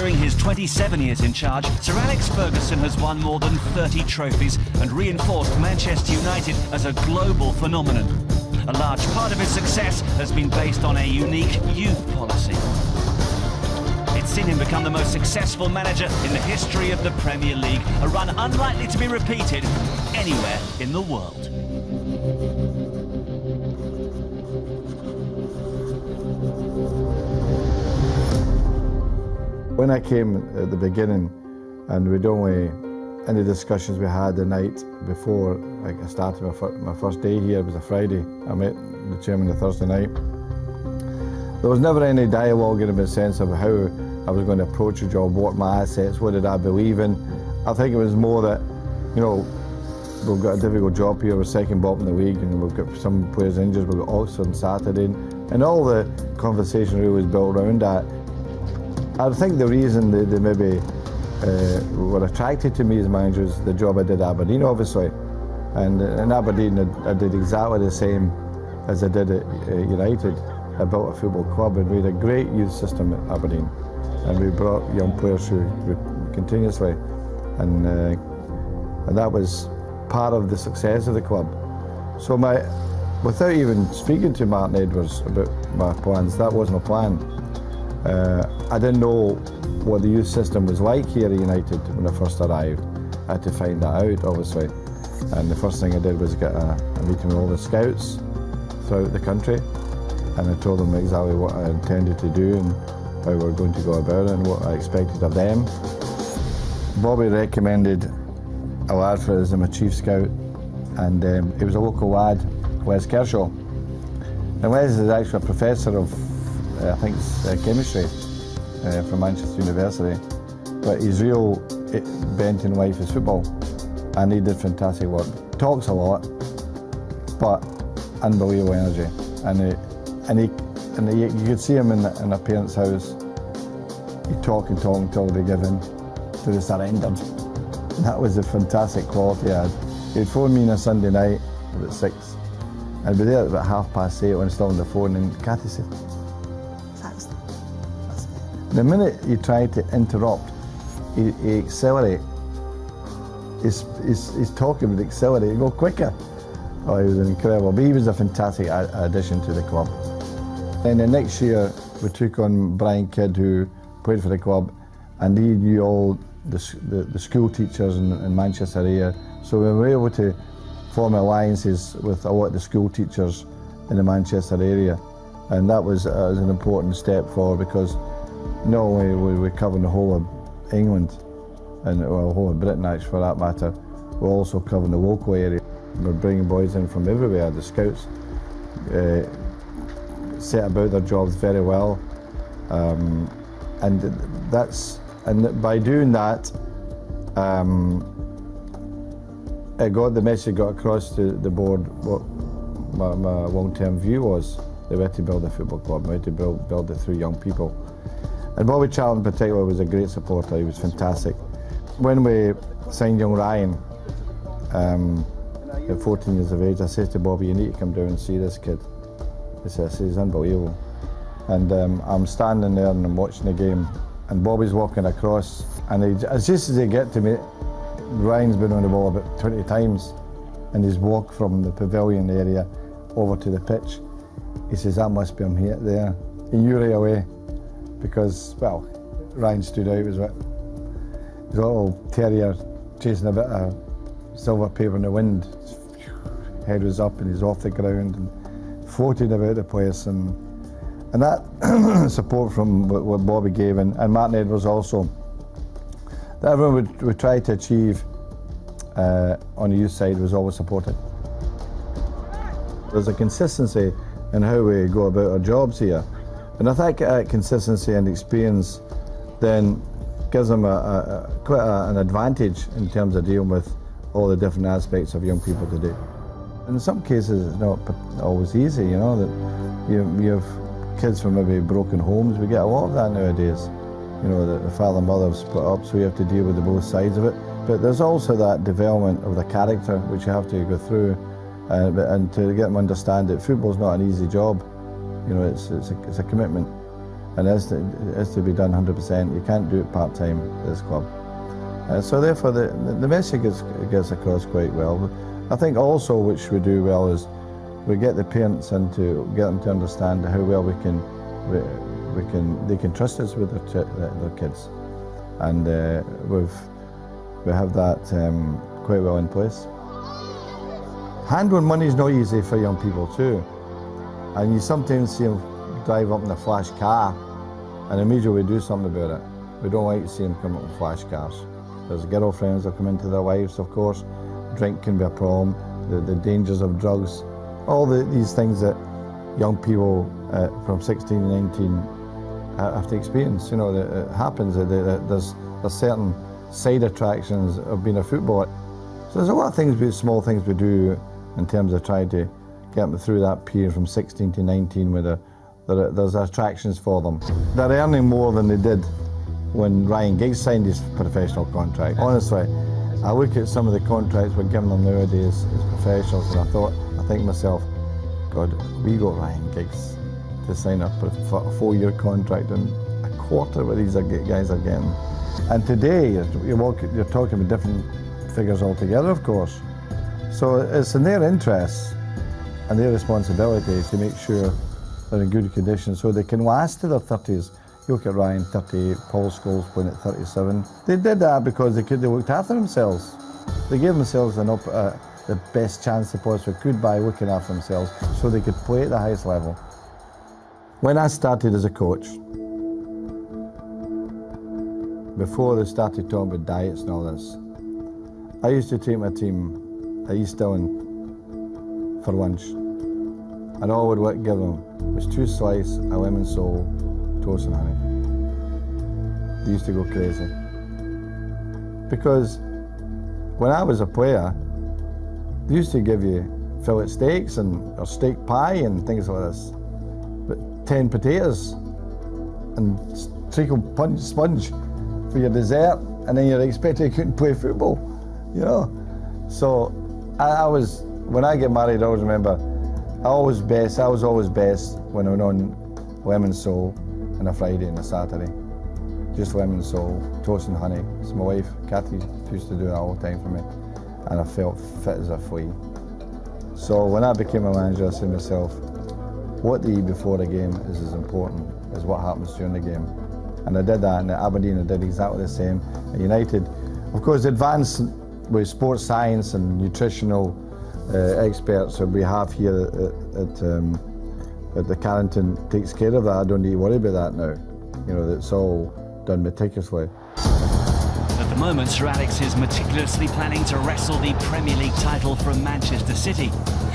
During his 27 years in charge, Sir Alex Feguson has won more than 30 trophies and reinforced Manchester United as a global phenomenon. A large part of his success has been based on a unique youth policy. It's seen him become the most successful manager in the history of the Premier League, a run unlikely to be repeated anywhere in the world. When I came at the beginning, and we'd only, any discussions we had the night before I started my first day here, it was a Friday. I met the chairman the Thursday night. There was never any dialogue in a sense of how I was going to approach the job, what my assets, what did I believe in. I think it was more that, you know, we've got a difficult job here, we're second bottom in the league, and we've got some players injured, we've got Oxford on Saturday, and all the conversation really was built around that. I think the reason they maybe were attracted to me as manager is the job I did at Aberdeen, obviously. And in Aberdeen, I did exactly the same as I did at United. I built a football club, and we had a great youth system at Aberdeen. And we brought young players through continuously. And that was part of the success of the club. So without even speaking to Martin Edwards about my plans, that wasn't a plan. I didn't know what the youth system was like here at United when I first arrived. I had to find that out, obviously. And the first thing I did was get a meeting with all the scouts throughout the country. And I told them exactly what I intended to do and how we were going to go about it and what I expected of them. Bobby recommended a lad for as my chief scout, and he was a local lad, Les Kershaw. And Les is actually a professor of I think it's chemistry from Manchester University, but his real bent in life is football, and he did fantastic work. Talks a lot, but unbelievable energy, and you could see him in a parent's house. He'd talk until they give in, till they surrendered. That was a fantastic quality he had. He'd phone me on a Sunday night about 6. I'd be there at about 8:30 when I still on the phone, and Cathy said, the minute you try to interrupt, he accelerate. He's talking with accelerate, you go quicker. Oh, he was incredible, but he was a fantastic addition to the club. And the next year, we took on Brian Kidd, who played for the club, and he knew all the school teachers in Manchester area. So we were able to form alliances with a lot of the school teachers in the Manchester area. And that was an important step forward, because not only were we covering the whole of England, and the whole of Britain actually for that matter, we're also covering the local area. We're bringing boys in from everywhere. The scouts set about their jobs very well, and by doing that, the message got across to the board what my long-term view was. They had to build a football club, we had to build it through young people. And Bobby Charlton in particular was a great supporter, he was fantastic. When we signed young Ryan, at 14 years of age, I said to Bobby, you need to come down and see this kid. I said, he's unbelievable. And I'm standing there and I'm watching the game, and Bobby's walking across, and as just as they get to me, Ryan's been on the ball about 20 times, and he's walked from the pavilion area over to the pitch. He says, that must be him here, there. He knew right away, because, well, Ryan stood out. He was a little terrier chasing a bit of silver paper in the wind. His head was up and he's off the ground and floating about the place. And that support from what Bobby gave, and Martin Edwards also, that everyone would try to achieve on the youth side was always supported. There's a consistency in how we go about our jobs here. And I think consistency and experience then gives them quite an advantage in terms of dealing with all the different aspects of young people today. In some cases it's not always easy, you know, that you have kids from maybe broken homes. We get a lot of that nowadays. You know, that the father and mother have split up, so you have to deal with both sides of it. But there's also that development of the character which you have to go through, and to get them to understand that football's not an easy job. You know, it's a commitment, and it has to be done 100%. You can't do it part-time at this club. So therefore the message gets across quite well. I think also which we do well is we get the parents in to get them to understand how well they can trust us with their kids, and we have that quite well in place. Handling money is not easy for young people too, and you sometimes see them drive up in a flash car, and immediately we do something about it. We don't like to see them come up in flash cars. There's girlfriends that come into their lives, of course. Drink can be a problem, the dangers of drugs, all these things that young people from 16 to 19 have to experience. You know, it happens. There's certain side attractions of being a footballer. So there's a lot of things, small things we do in terms of trying to get them through that period from 16 to 19 where there's attractions for them. They're earning more than they did when Ryan Giggs signed his professional contract. Honestly, I look at some of the contracts we're giving them nowadays as professionals, and I think to myself, God, we got Ryan Giggs to sign up for a 4-year contract and a quarter what these guys are getting. And today, you're talking about different figures altogether, of course. So it's in their interests and their responsibility to make sure they're in good condition so they can last to their 30s. You look at Ryan, 38, Paul Scholes playing at 37. They did that because they looked after themselves. They gave themselves the best chance they possibly could by looking after themselves so they could play at the highest level. When I started as a coach, before they started talking about diets and all this, I used to take my team at East Dillon for lunch, and all I would give them was 2 slices of lemon sole, toast and honey. They used to go crazy. Because when I was a player, they used to give you fillet steaks or steak pie and things like this, but 10 potatoes and treacle sponge for your dessert, and then you're expected you couldn't play football, you know. So when I get married, I always remember, I was always best when I went on lemon sole on a Friday and a Saturday. Just lemon sole, toast and honey. So my wife, Kathy, used to do that all the time for me, and I felt fit as a flea. So when I became a manager, I said to myself, what they eat before the game is as important as what happens during the game. And I did that, and at Aberdeen I did exactly the same. At United, of course, advanced with sports science and nutritional experts that we have here at the Carrington takes care of that. I don't need to worry about that now. You know, it's all done meticulously. At the moment, Sir Alex is meticulously planning to wrestle the Premier League title from Manchester City.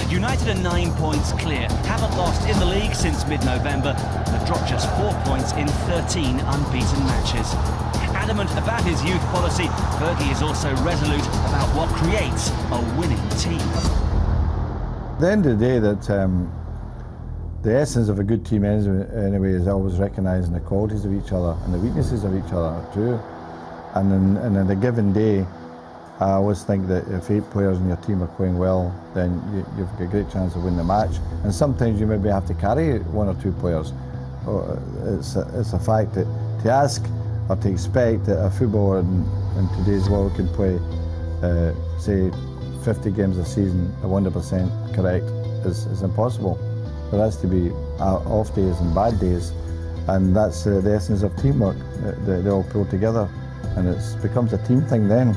United are 9 points clear, haven't lost in the league since mid-November, and have dropped just 4 points in 13 unbeaten matches. Adamant about his youth policy, Fergie is also resolute about what creates a winning team. At the end of the day, the essence of a good team anyway is always recognising the qualities of each other and the weaknesses of each other too. And in a given day, I always think that if 8 players in your team are playing well, then you've got a great chance of winning the match. And sometimes you maybe have to carry 1 or 2 players. It's a fact that to ask or to expect that a footballer in today's world can play, say, 50 games a season at 100% correct is impossible. There has to be off days and bad days, and that's the essence of teamwork. They all pull together, and it becomes a team thing then.